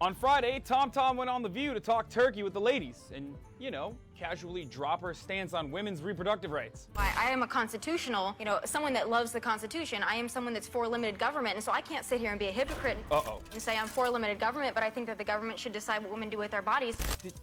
On Friday, Tom went on The View to talk turkey with the ladies and, casually drop her stance on women's reproductive rights. I am a constitutional, someone that loves the Constitution. I am someone that's for limited government, and so I can't sit here and be a hypocrite and say I'm for limited government, but I think that the government should decide what women do with their bodies.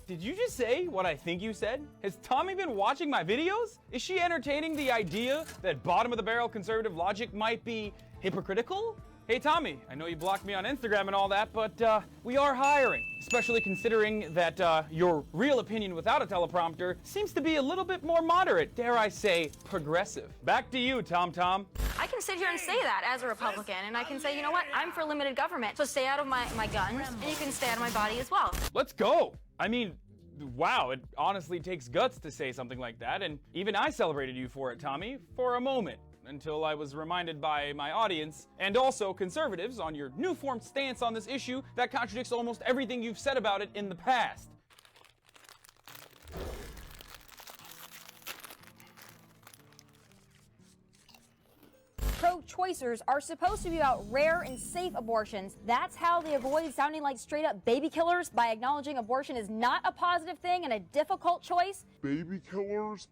Did you just say what I think you said? Has Tommy been watching my videos? Is she entertaining the idea that bottom-of-the-barrel conservative logic might be hypocritical? Hey Tommy, I know you blocked me on Instagram and all that, but we are hiring, especially considering that your real opinion without a teleprompter seems to be a little bit more moderate, dare I say, progressive. Back to you, Tom. I can sit here and say that as a Republican, and I can say, you know what, I'm for limited government, so stay out of my guns, and you can stay out of my body as well. Let's go! I mean, wow, it honestly takes guts to say something like that, and even I celebrated you for it, Tommy, for a moment. Until I was reminded by my audience, and also conservatives, on your new-formed stance on this issue that contradicts almost everything you've said about it in the past. Pro-choicers are supposed to be about rare and safe abortions. That's how they avoid sounding like straight-up baby killers, by acknowledging abortion is not a positive thing and a difficult choice. Baby killers?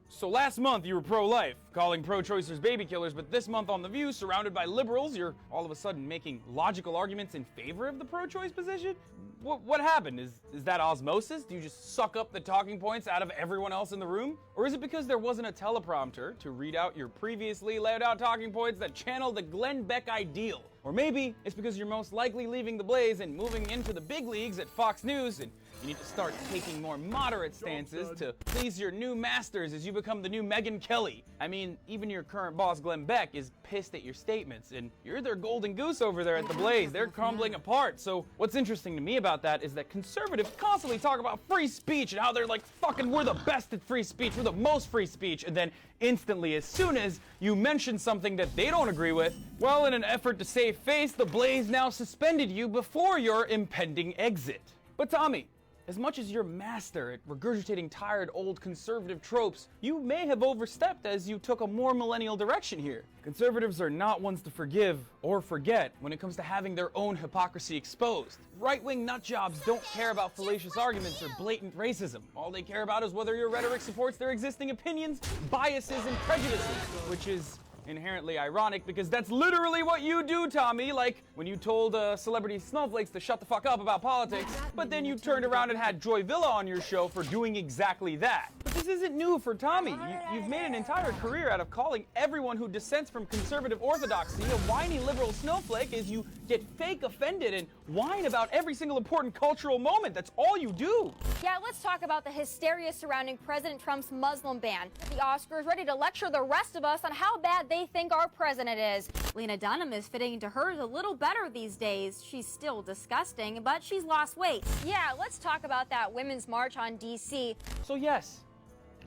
So last month you were pro-life, calling pro-choicers baby killers, but this month on The View, surrounded by liberals, you're all of a sudden making logical arguments in favor of the pro-choice position? What happened? Is that osmosis? Do you just suck up the talking points out of everyone else in the room? Or is it because there wasn't a teleprompter to read out your previously laid out talking points that channel the Glenn Beck ideal? Or maybe it's because you're most likely leaving the Blaze and moving into the big leagues at Fox News, and you need to start taking more moderate stances to please your new masters as you become the new Megyn Kelly. I mean, even your current boss, Glenn Beck, is pissed at your statements, and you're their golden goose over there at the Blaze. They're crumbling apart. So what's interesting to me about that is that conservatives constantly talk about free speech and how they're like, fucking, we're the best at free speech, we're the most free speech, and then instantly, as soon as you mention something that they don't agree with, well, in an effort to save face, the Blaze now suspended you before your impending exit. But Tommy, as much as you're master at regurgitating tired old conservative tropes, you may have overstepped as you took a more millennial direction here. Conservatives are not ones to forgive or forget when it comes to having their own hypocrisy exposed. Right-wing nutjobs don't care about fallacious arguments or blatant racism. All they care about is whether your rhetoric supports their existing opinions, biases, and prejudices, which is inherently ironic because that's literally what you do, Tommy. Like when you told celebrity snowflakes to shut the fuck up about politics, but then you turned around and had Joy Villa on your show for doing exactly that. But this isn't new for Tommy. You've made an entire career out of calling everyone who dissents from conservative orthodoxy a whiny liberal snowflake as you get fake offended and whine about every single important cultural moment. That's all you do. Yeah, let's talk about the hysteria surrounding President Trump's Muslim ban. The Oscars ready to lecture the rest of us on how bad they think our president is. Lena Dunham is fitting into hers a little better these days. She's still disgusting, but she's lost weight. Yeah, let's talk about that Women's March on DC. So yes,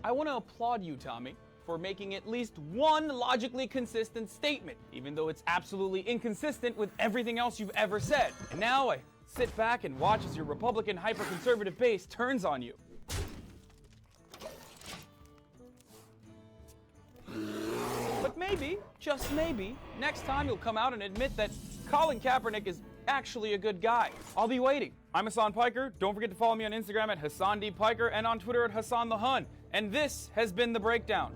I want to applaud you, Tommy, for making at least one logically consistent statement, even though it's absolutely inconsistent with everything else you've ever said. And now I sit back and watch as your Republican hyper-conservative base turns on you. But maybe, just maybe, next time you'll come out and admit that Colin Kaepernick is actually a good guy. I'll be waiting. I'm Hassan Piker. Don't forget to follow me on Instagram at Hassan D. Piker and on Twitter at Hassan the Hun. And this has been The Breakdown.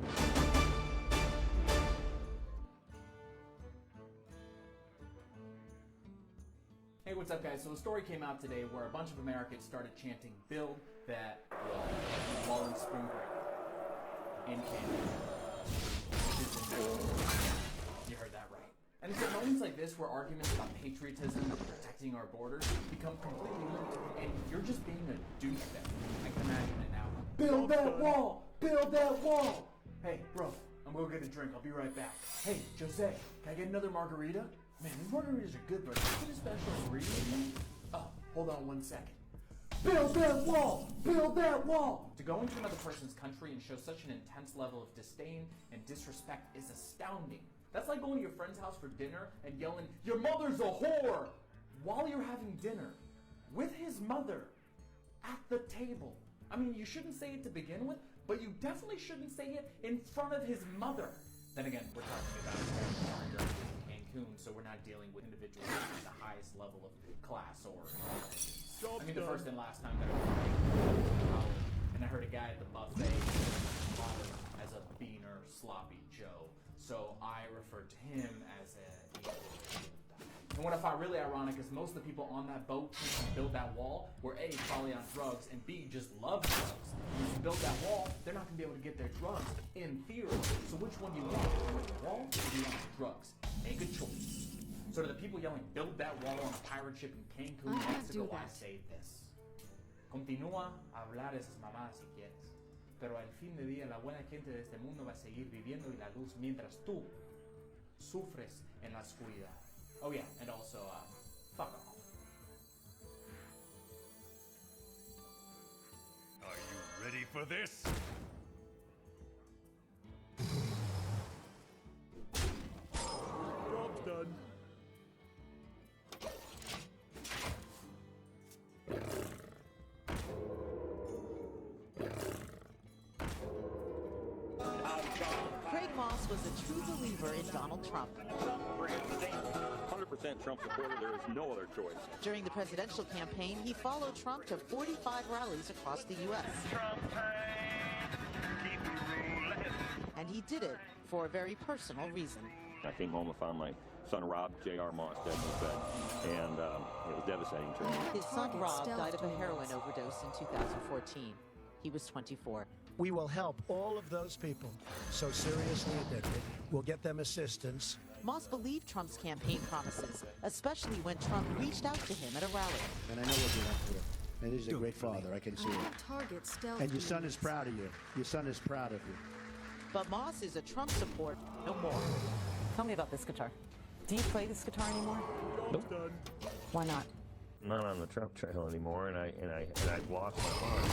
Hey, what's up, guys? So a story came out today where a bunch of Americans started chanting "Build that wall" and spoon break in Canada. You heard that right. And it's at moments like this where arguments about patriotism and protecting our borders become completely moot, and you're just being a douchebag. I can imagine it now. Build that wall! Build that wall! Hey, bro, I'm gonna go get a drink. I'll be right back. Hey, Jose, can I get another margarita? Man, these margaritas are good, but can I get a special ingredient? Oh, hold on 1 second. Build that wall! Build that wall! To go into another person's country and show such an intense level of disdain and disrespect is astounding. That's like going to your friend's house for dinner and yelling, "Your mother's a whore!" while you're having dinner with his mother at the table. I mean, you shouldn't say it to begin with, but you definitely shouldn't say it in front of his mother. Then again, we're talking about Cancun, so we're not dealing with individuals at the highest level of class or I mean, the first and last time that I was and I heard a guy at the buffet as a beaner, sloppy Joe. So I referred to him as a. And what I find really ironic is most of the people on that boat trying to build that wall were A, probably on drugs, and B, just love drugs. And if you build that wall, they're not going to be able to get their drugs, in theory. So which one do you want? Do you want the wall or do you want the drugs? Make a choice. So to the people yelling, build that wall on a pirate ship in Cancun, Mexico, I say this. Continúa a hablar esas mamadas si quieres. Pero al fin de día la buena gente de este mundo va a seguir viviendo y la luz mientras tú sufres en la oscuridad. Oh yeah, and also, fuck off. Are you ready for this? Job's done. Craig Moss was a true believer in Donald Trump. 100% Trump supporter. There is no other choice. During the presidential campaign, he followed Trump to 45 rallies across the U.S. And he did it for a very personal reason. I came home and found my son Rob J.R. Moss dead in bed, and it was devastating to me. His son Rob died of a heroin overdose in 2014. He was 24. We will help all of those people so seriously addicted. We'll get them assistance. Moss believed Trump's campaign promises, especially when Trump reached out to him at a rally. And I know what you're up to. And he's a great father, I can see it. And your son is proud of you. Your son is proud of you. But Moss is a Trump supporter no more. Tell me about this guitar. Do you play this guitar anymore? Nope. Why not? I'm not on the Trump trail anymore, and I've lost my heart.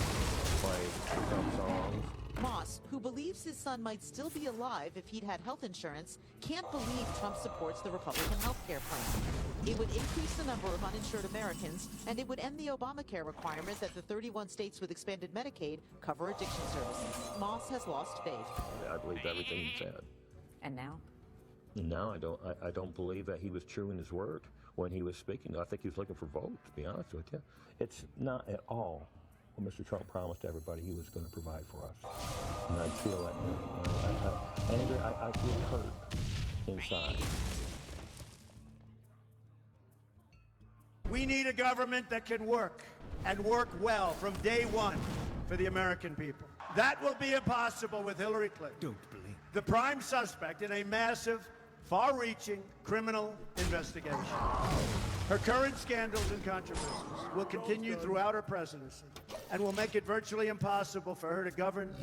Play Trump songs. Moss, who believes his son might still be alive if he'd had health insurance, can't believe Trump supports the Republican health care plan. It would increase the number of uninsured Americans, and it would end the Obamacare requirement that the 31 states with expanded Medicaid cover addiction services. Moss has lost faith. I believed everything he said. And now? No, I don't believe that he was true in his word when he was speaking. I think he was looking for votes, to be honest with you. It's not at all what Mr. Trump promised everybody he was going to provide for us. And I feel that, Andrew, I feel hurt inside. We need a government that can work, and work well from day one for the American people. That will be impossible with Hillary Clinton. Don't believe. The prime suspect in a massive, far-reaching criminal investigation. Her current scandals and controversies will continue throughout her presidency and will make it virtually impossible for her to govern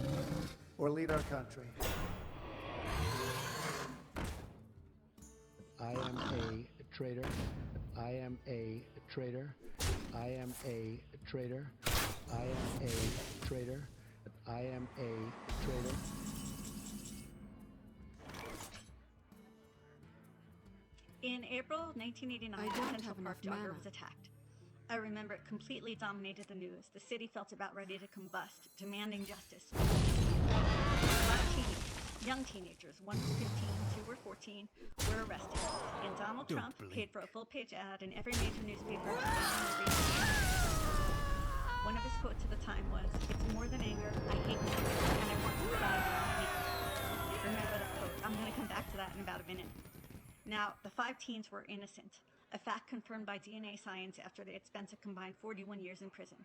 or lead our country. I am a traitor. I am a traitor. I am a traitor. I am a traitor. I am a traitor. In April 1989, Central Park jogger was attacked. I remember it completely dominated the news. The city felt about ready to combust, demanding justice. 5 young teenagers, one was 15, 2 were 14, were arrested. And Donald Trump paid for a full-page ad in every major newspaper. One of his quotes at the time was, "It's more than anger, I hate you, and I want to die on me." Remember that quote. I'm going to come back to that in about a minute. Now, the 5 teens were innocent, a fact confirmed by DNA science after they had spent a combined 41 years in prison.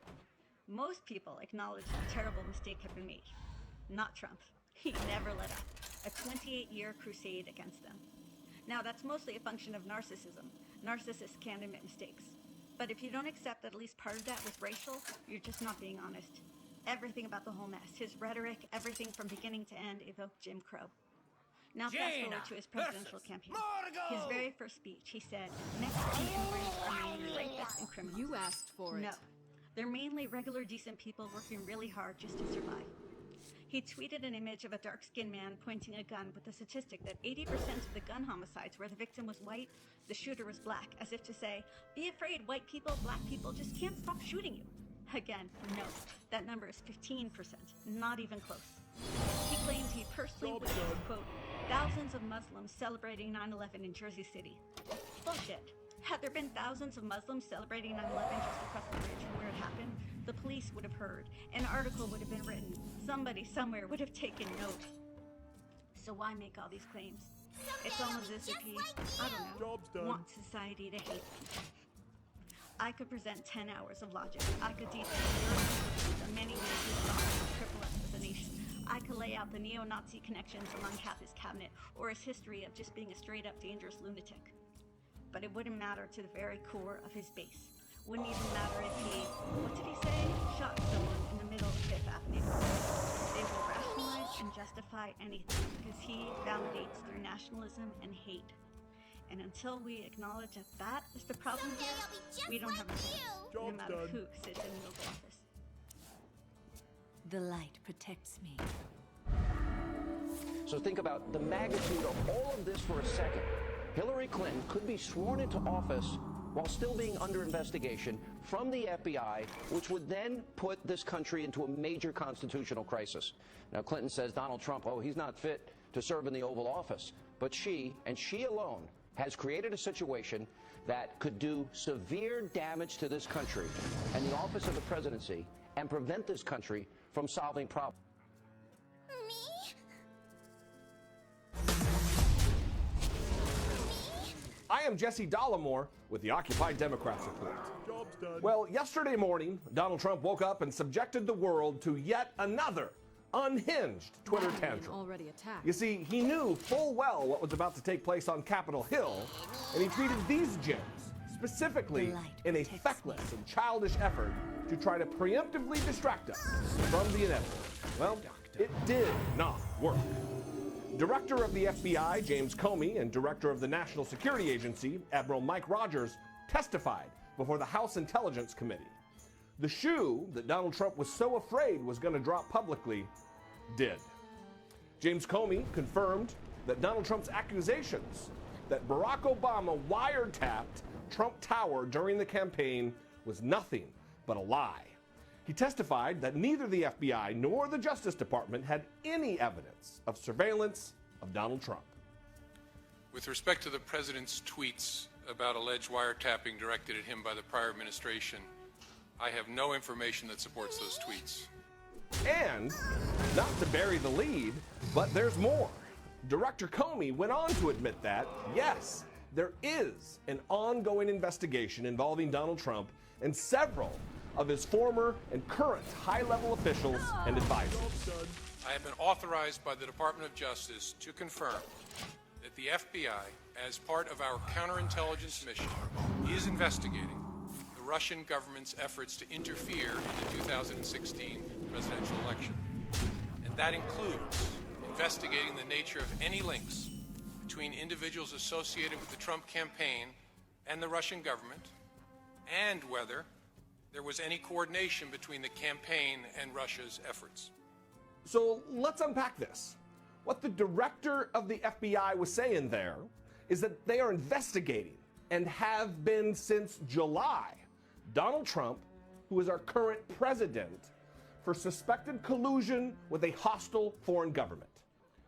Most people acknowledged a terrible mistake had been made. Not Trump. He never let up. A 28-year crusade against them. Now, that's mostly a function of narcissism. Narcissists can admit mistakes. But if you don't accept that at least part of that was racial, you're just not being honest. Everything about the whole mess, his rhetoric, everything from beginning to end evoked Jim Crow. Now fast forward to his presidential campaign. His very first speech, he said, Mexican immigrants are mainly rapists and criminals. You asked for it. No. They're mainly regular, decent people working really hard just to survive. He tweeted an image of a dark-skinned man pointing a gun with the statistic that 80% of the gun homicides where the victim was white, the shooter was black, as if to say, be afraid, white people, black people just can't stop shooting you. Again, no. That number is 15%, not even close. He claimed he personally witnessed, quote, thousands of Muslims celebrating 9/11 in Jersey City. Bullshit. Had there been thousands of Muslims celebrating 9/11 just across the bridge from where it happened, the police would have heard, an article would have been written, somebody somewhere would have taken note. So why make all these claims? It's almost as if he, I don't know, wants society to hate them. I could present 10 hours of logic. I could detail the many ways we've gone to cripple us as a nation. I could lay out the neo-Nazi connections among Kathy's cabinet, or his history of just being a straight-up dangerous lunatic. But it wouldn't matter to the very core of his base. Wouldn't even matter if he, what did he say? Shot someone in the middle of Fifth Avenue. They will rationalize and justify anything because he validates through nationalism and hate. And until we acknowledge that that is the problem here, we don't have a chance, no matter who sits in the Oval Office. The light protects me. So think about the magnitude of all of this for a second. Hillary Clinton could be sworn into office while still being under investigation from the FBI, which would then put this country into a major constitutional crisis. Now, Clinton says Donald Trump, oh, he's not fit to serve in the Oval Office. But she, and she alone, has created a situation that could do severe damage to this country and the office of the presidency and prevent this country from solving problems. I am Jesse Dollemore with the Occupy Democrats Report. Job's done. Well, yesterday morning, Donald Trump woke up and subjected the world to yet another unhinged Twitter tantrum. Already attacked. You see, he knew full well what was about to take place on Capitol Hill, and he treated these gems specifically in a feckless and childish effort to try to preemptively distract us from the inevitable. Well, it did not work. Director of the FBI, James Comey, and Director of the National Security Agency, Admiral Mike Rogers, testified before the House Intelligence Committee. The shoe that Donald Trump was so afraid was going to drop publicly did. James Comey confirmed that Donald Trump's accusations that Barack Obama wiretapped Trump Tower during the campaign was nothing but a lie. He testified that neither the FBI nor the Justice Department had any evidence of surveillance of Donald Trump. With respect to the president's tweets about alleged wiretapping directed at him by the prior administration, I have no information that supports those tweets. And, not to bury the lead, but there's more. Director Comey went on to admit that, yes, there is an ongoing investigation involving Donald Trump and several of his former and current high-level officials and advisors. I have been authorized by the Department of Justice to confirm that the FBI, as part of our counterintelligence mission, is investigating the Russian government's efforts to interfere in the 2016 presidential election. And that includes investigating the nature of any links between individuals associated with the Trump campaign and the Russian government, and whether there was any coordination between the campaign and Russia's efforts. So let's unpack this. What the director of the FBI was saying there is that they are investigating, and have been since July, Donald Trump, who is our current president, for suspected collusion with a hostile foreign government.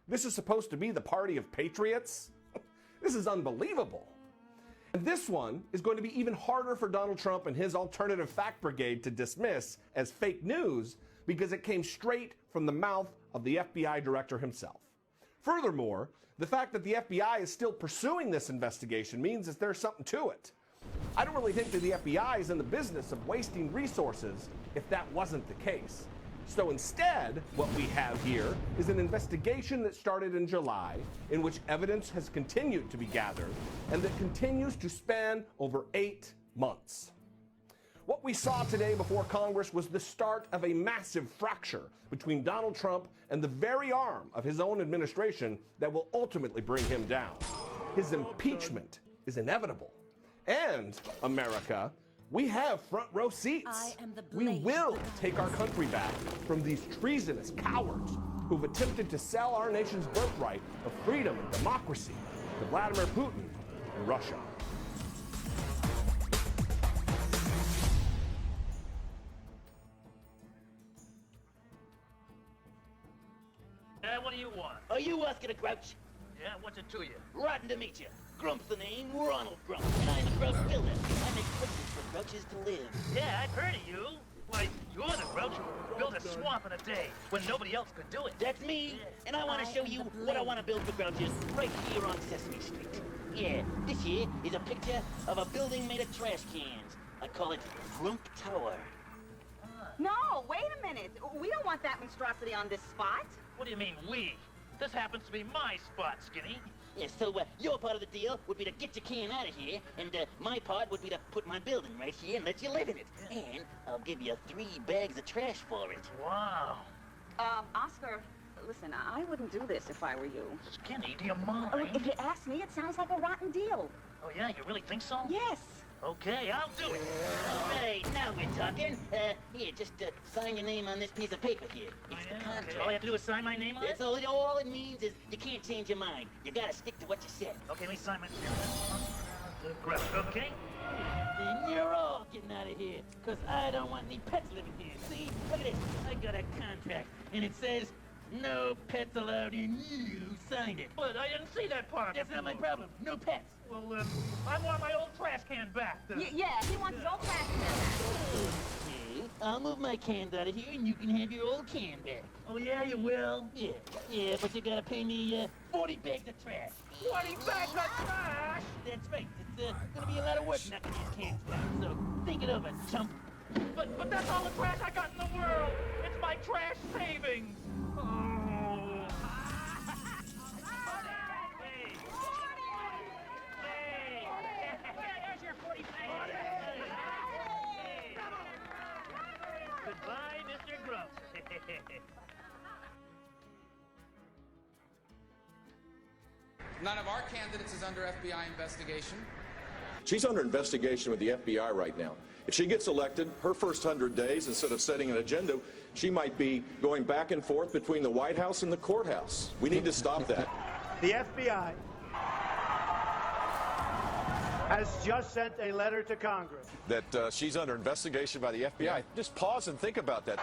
This is supposed to be the party of patriots? This is unbelievable. And this one is going to be even harder for Donald Trump and his alternative fact brigade to dismiss as fake news because it came straight from the mouth of the FBI director himself. Furthermore, the fact that the FBI is still pursuing this investigation means that there's something to it. I don't really think that the FBI is in the business of wasting resources if that wasn't the case. So instead, what we have here is an investigation that started in July, in which evidence has continued to be gathered, and that continues to span over 8 months. What we saw today before Congress was the start of a massive fracture between Donald Trump and the very arm of his own administration that will ultimately bring him down. His impeachment is inevitable. And, America, we have front row seats. We will take our country back from these treasonous cowards who've attempted to sell our nation's birthright of freedom and democracy to Vladimir Putin and Russia. What do you want? Are you asking a grouch? Yeah, what's it to you? Rotten to meet you. Grump's the name, Ronald Grump, and I'm a grouch builder. I make places for grouches to live. Yeah, I've heard of you. Like, you're the grouch who built a swamp in a day when nobody else could do it. That's me, and I want to show you what I want to build for grouches right here on Sesame Street. Yeah, this here is a picture of a building made of trash cans. I call it Grump Tower. No, wait a minute. We don't want that monstrosity on this spot. What do you mean, we? This happens to be my spot, Skinny. Yeah, so your part of the deal would be to get your can out of here, and my part would be to put my building right here and let you live in it. And I'll give you 3 bags of trash for it. Wow. Oscar, listen, I wouldn't do this if I were you. Skinny, do you mind? Oh, if you ask me, it sounds like a rotten deal. Oh, yeah? You really think so? Yes. Okay, I'll do it. All right, now we're talking. Here, just sign your name on this piece of paper here. It's the contract. Okay, all I have to do is sign my name on it? That's all it means is you can't change your mind. You gotta stick to what you said. Okay, let me sign my okay? Then you're all getting out of here, because I don't want any pets living here. See? Look at this. I got a contract, and it says, no pets allowed in. You signed it. But I didn't see that part. That's not my problem. No pets. Well, I want my old trash can back. Yeah, he wants his old trash can back. Okay, I'll move my cans out of here, and you can have your old can back. Oh, yeah, you will? Yeah, but you gotta pay me 40 bags of trash. 40 bags of trash? That's right. It's gonna be a lot of work knocking these cans down, so think it over, chump. But that's all the trash I got in the world. It's my trash savings. Oh. Goodbye, Mr. Grump. None of our candidates is under FBI investigation. She's under investigation with the FBI right now. If she gets elected, her first 100 days, instead of setting an agenda, she might be going back and forth between the White House and the courthouse. We need to stop that. The FBI has just sent a letter to Congress. That she's under investigation by the FBI. Just pause and think about that.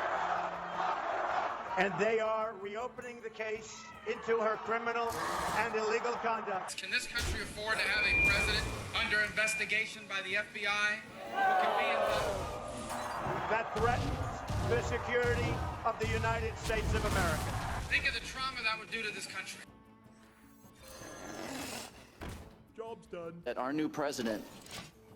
And they are reopening the case into her criminal and illegal conduct. Can this country afford to have a president under investigation by the FBI who can be involved? That threatens the security of the United States of America. Think of the trauma that would do to this country. Job's done. That our new president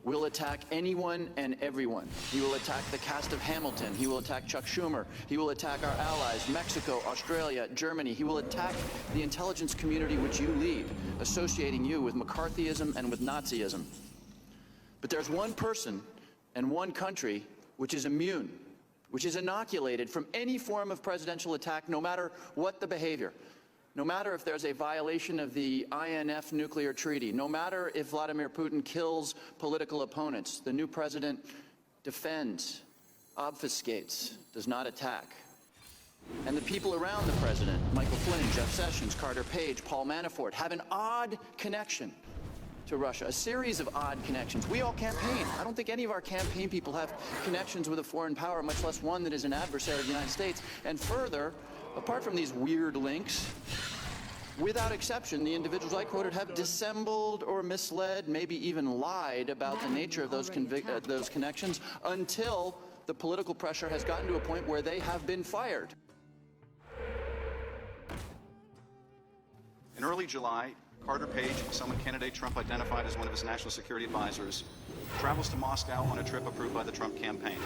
will attack anyone and everyone. He will attack the cast of Hamilton. He will attack Chuck Schumer. He will attack our allies, Mexico, Australia, Germany. He will attack the intelligence community which you lead, associating you with McCarthyism and with Nazism. But there's one person and one country which is immune, which is inoculated from any form of presidential attack, no matter what the behavior. No matter if there's a violation of the INF nuclear treaty, no matter if Vladimir Putin kills political opponents, the new president defends, obfuscates, does not attack. And the people around the president, Michael Flynn, Jeff Sessions, Carter Page, Paul Manafort, have an odd connection to Russia, a series of odd connections. We all campaign. I don't think any of our campaign people have connections with a foreign power, much less one that is an adversary of the United States. And further, apart from these weird links, without exception, the individuals I quoted have dissembled or misled, maybe even lied about the nature of those connections until the political pressure has gotten to a point where they have been fired. In early July, Carter Page, someone candidate Trump identified as one of his national security advisors, travels to Moscow on a trip approved by the Trump campaign.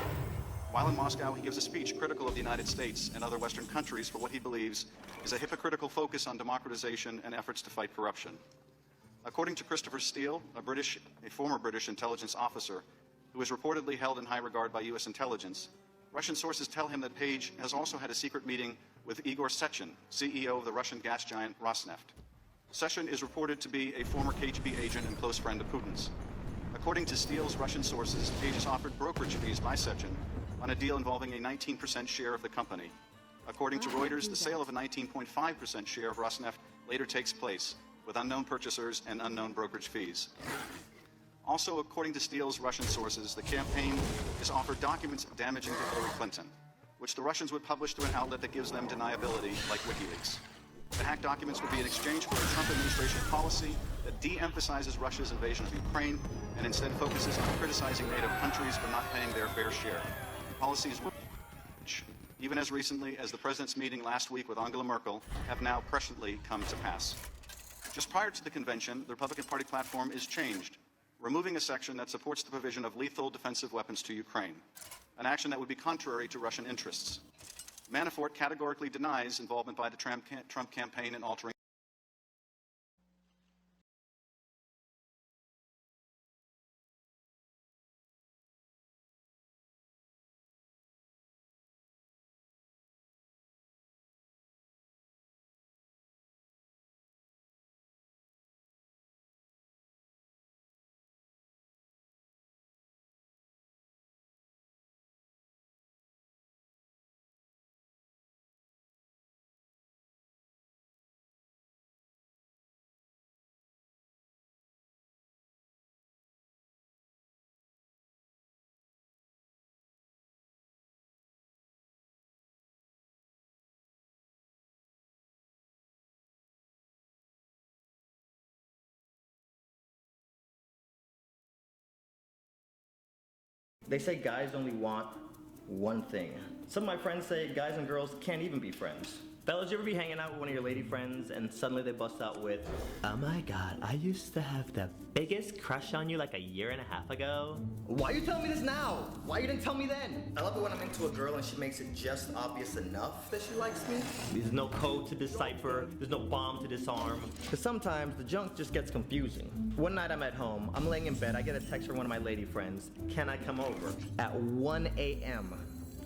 While in Moscow, he gives a speech critical of the United States and other Western countries for what he believes is a hypocritical focus on democratization and efforts to fight corruption. According to Christopher Steele, a former British intelligence officer who is reportedly held in high regard by U.S. intelligence, Russian sources tell him that Page has also had a secret meeting with Igor Sechin, CEO of the Russian gas giant Rosneft. Sechin is reported to be a former KGB agent and close friend of Putin's. According to Steele's Russian sources, Page is offered brokerage fees by Sechin on a deal involving a 19% share of the company. According to Reuters, the sale of a 19.5% share of Rosneft later takes place, with unknown purchasers and unknown brokerage fees. Also, according to Steele's Russian sources, the campaign is offered documents damaging to Hillary Clinton, which the Russians would publish through an outlet that gives them deniability, like WikiLeaks. The hacked documents would be in exchange for a Trump administration policy that de-emphasizes Russia's invasion of Ukraine and instead focuses on criticizing NATO countries for not paying their fair share. Policies, even as recently as the president's meeting last week with Angela Merkel, have now presciently come to pass. Just prior to the convention, the Republican Party platform is changed, removing a section that supports the provision of lethal defensive weapons to Ukraine, an action that would be contrary to Russian interests. Manafort categorically denies involvement by the Trump campaign in altering. They say guys only want one thing. Some of my friends say guys and girls can't even be friends. Fellas, you ever be hanging out with one of your lady friends and suddenly they bust out with, "Oh my god, I used to have the biggest crush on you like a year and a half ago"? Why are you telling me this now? Why you didn't tell me then? I love it when I'm into a girl and she makes it just obvious enough that she likes me. There's no code to decipher, there's no bomb to disarm. Because sometimes the junk just gets confusing. One night I'm at home, I'm laying in bed, I get a text from one of my lady friends, "Can I come over?" At 1 a.m.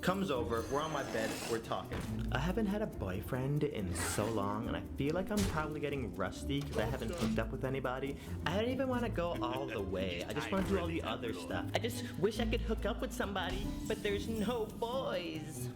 Comes over, we're on my bed, we're talking. I haven't had a boyfriend in so long and I feel like I'm probably getting rusty because I haven't hooked up with anybody. I don't even want to go all the way. I just want to do all the other stuff. I just wish I could hook up with somebody, but there's no boys.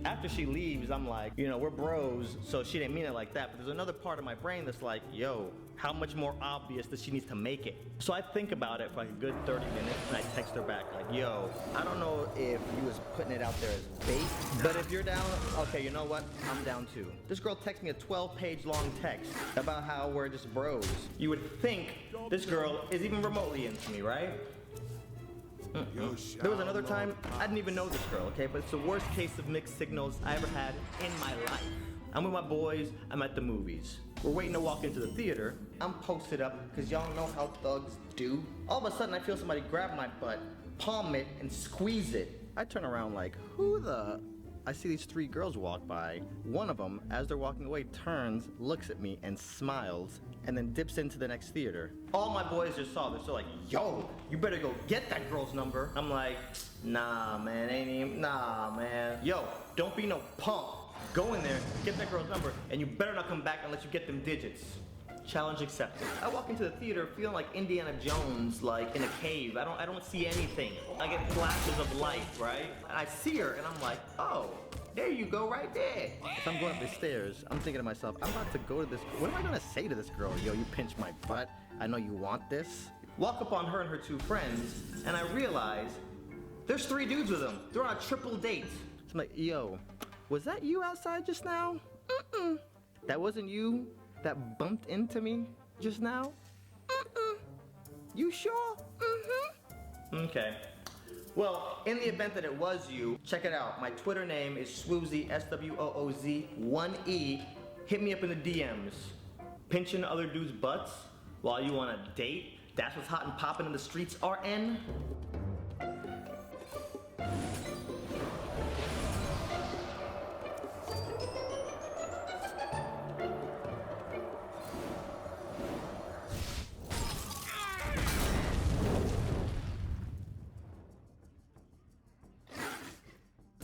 After she leaves, I'm like, you know, we're bros, so she didn't mean it like that. But there's another part of my brain that's like, yo, how much more obvious does she need to make it? So I think about it for like a good 30 minutes, and I text her back like, yo, I don't know if you was putting it out there as bait, but if you're down, okay, you know what? I'm down too. This girl texted me a 12-page long text about how we're just bros. You would think this girl is even remotely into me, right? There was another time, I didn't even know this girl, okay? But it's the worst case of mixed signals I ever had in my life. I'm with my boys, I'm at the movies. We're waiting to walk into the theater. I'm posted up, because y'all know how thugs do. All of a sudden, I feel somebody grab my butt, palm it, and squeeze it. I turn around like, who the... I see these 3 girls walk by. One of them, as they're walking away, turns, looks at me, and smiles, and then dips into the next theater. All my boys just saw this. They're like, yo, you better go get that girl's number. I'm like, nah, man, nah, man. Yo, don't be no punk. Go in there, get that girl's number, and you better not come back unless you get them digits. Challenge accepted. I walk into the theater feeling like Indiana Jones, like in a cave. I don't see anything. I get flashes of light, right? And I see her, and I'm like, oh, there you go, right there. If I'm going up the stairs, I'm thinking to myself, I'm about to go to this. What am I gonna say to this girl? Yo, you pinched my butt. I know you want this. Walk up on her and her 2 friends, and I realize there's 3 dudes with them. They're on a triple date. So I'm like, yo, was that you outside just now? Mm-mm. That wasn't you that bumped into me just now? Mm-mm. You sure? Mm-hmm. Okay. Well, in the event that it was you, check it out. My Twitter name is Swoozy, S-W-O-O-Z, 1E. Hit me up in the DMs. Pinching other dudes' butts while you on a date? That's what's hot and popping in the streets, RN?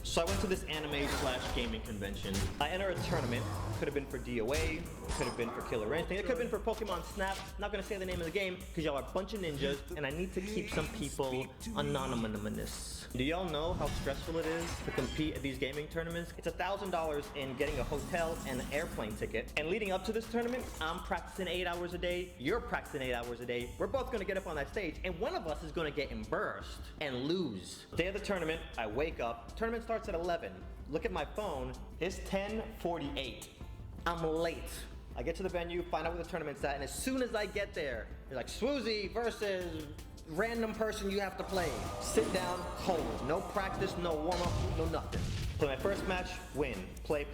So I went to this anime/gaming convention. I enter a tournament. Could have been for DOA, could have been for Killer Instinct, it could have been for Pokemon Snap. Not gonna say the name of the game because y'all are a bunch of ninjas and I need to keep some people anonymous. Do y'all know how stressful it is to compete at these gaming tournaments? It's $1,000 in getting a hotel and an airplane ticket. And leading up to this tournament, I'm practicing 8 hours a day, you're practicing 8 hours a day. We're both gonna get up on that stage and one of us is gonna get embarrassed and lose. Day of the tournament, I wake up, tournament starts starts at 11. Look at my phone, it's 10:48. I'm late. I get to the venue, find out where the tournament's at, and as soon as I get there, you're like, Swoozy versus random person you have to play. Sit down, hold. No practice, no warm-up, no nothing. Play my first match, win. Play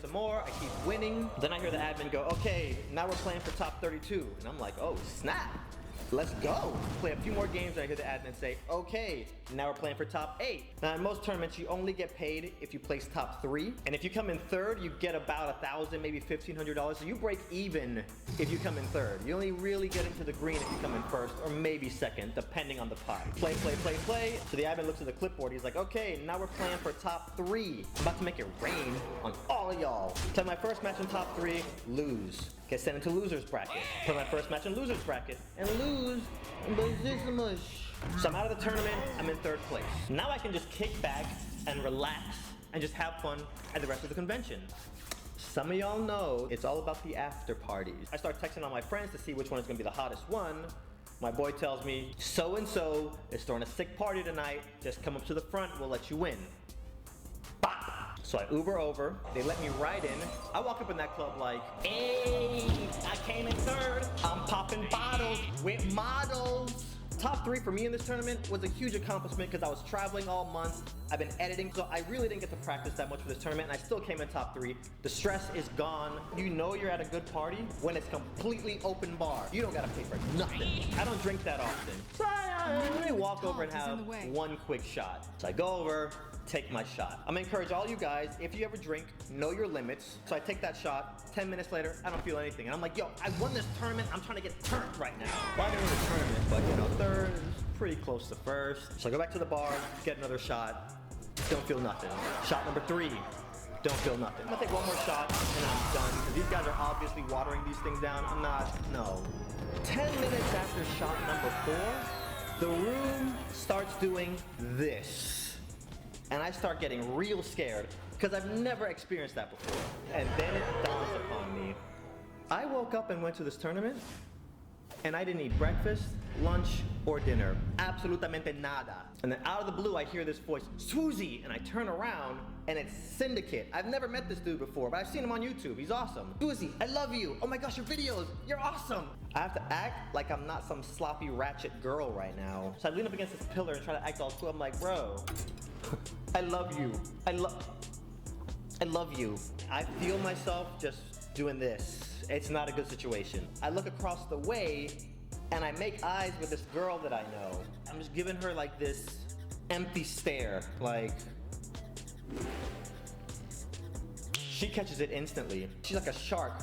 some more, I keep winning. Then I hear the admin go, okay, now we're playing for top 32. And I'm like, oh, snap. Let's go. Play a few more games, and I hear the admin say, okay, now we're playing for top 8. Now, in most tournaments, you only get paid if you place top 3. And if you come in third, you get about $1,000, maybe $1,500. So you break even if you come in third. You only really get into the green if you come in first, or maybe second, depending on the pot. Play. So the admin looks at the clipboard. He's like, okay, now we're playing for top 3. I'm about to make it rain on all of y'all. Play my first match in top 3, lose. Get sent into loser's bracket. Play my first match in loser's bracket and lose. So I'm out of the tournament, I'm in third place. Now I can just kick back and relax and just have fun at the rest of the convention. Some of y'all know it's all about the after parties. I start texting all my friends to see which one is gonna be the hottest one. My boy tells me, so-and-so is throwing a sick party tonight. Just come up to the front, we'll let you win. Bop! So I Uber over, they let me ride in. I walk up in that club like, hey, I came in third. I'm popping bottles with models. Top 3 for me in this tournament was a huge accomplishment because I was traveling all month. I've been editing, so I really didn't get to practice that much for this tournament, and I still came in top 3. The stress is gone. You know you're at a good party when it's completely open bar. You don't gotta pay for nothing. I don't drink that often. So I walk over and have one quick shot. So I go over, take my shot. I'm gonna encourage all you guys, if you ever drink, know your limits. So I take that shot, 10 minutes later, I don't feel anything. And I'm like, yo, I won this tournament, I'm trying to get turned right now. Well, I didn't win the tournament, but you know, third is pretty close to first. So I go back to the bar, get another shot, don't feel nothing. Shot number 3, don't feel nothing. I'm gonna take one more shot and I'm done, because these guys are obviously watering these things down. I'm not, no. 10 minutes after shot number 4, the room starts doing this. And I start getting real scared because I've never experienced that before. And then it dawns upon me. I woke up and went to this tournament and I didn't eat breakfast, lunch, or dinner. Absolutamente nada. And then out of the blue, I hear this voice, Swoozy! And I turn around and it's Syndicate. I've never met this dude before, but I've seen him on YouTube. He's awesome. Swoozy, I love you. Oh my gosh, your videos, you're awesome. I have to act like I'm not some sloppy ratchet girl right now. So I lean up against this pillar and try to act all cool. I'm like, bro, I love you. I love you. I feel myself just doing this. It's not a good situation. I look across the way and I make eyes with this girl that I know. I'm just giving her like this empty stare, like. She catches it instantly. She's like a shark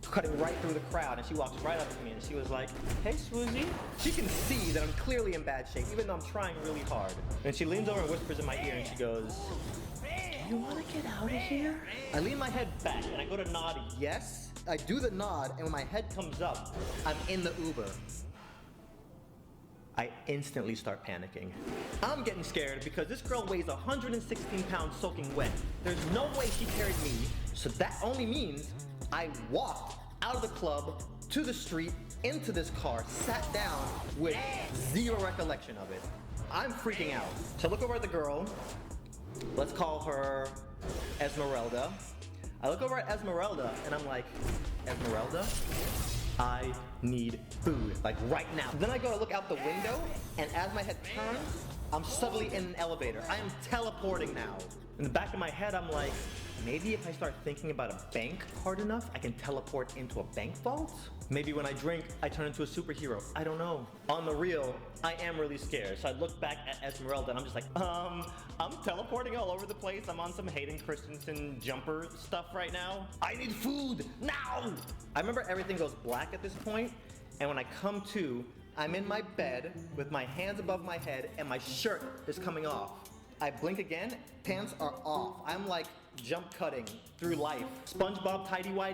cutting right through the crowd, and she walks right up to me and she was like, hey, Swoozy. She can see that I'm clearly in bad shape, even though I'm trying really hard. And she leans over and whispers in my ear and she goes, do you want to get out of here? I lean my head back and I go to nod yes. I do the nod, and when my head comes up, I'm in the Uber. I instantly start panicking. I'm getting scared because this girl weighs 116 pounds soaking wet. There's no way she carried me, so that only means I walked out of the club to the street, into this car, sat down with zero recollection of it. I'm freaking out. So I look over at the girl. Let's call her Esmeralda. I look over at Esmeralda and I'm like, Esmeralda, I need food, like right now. Then I go to look out the window, and as my head turns, I'm suddenly in an elevator. I am teleporting now. In the back of my head, I'm like, maybe if I start thinking about a bank hard enough, I can teleport into a bank vault? Maybe when I drink, I turn into a superhero. I don't know. On the real, I am really scared. So I look back at Esmeralda and I'm just like, I'm teleporting all over the place. I'm on some Hayden Christensen jumper stuff right now. I need food now! I remember everything goes black at this point, and when I come to, I'm in my bed with my hands above my head and my shirt is coming off. I blink again, pants are off. I'm like jump cutting through life. SpongeBob tidy-whitey.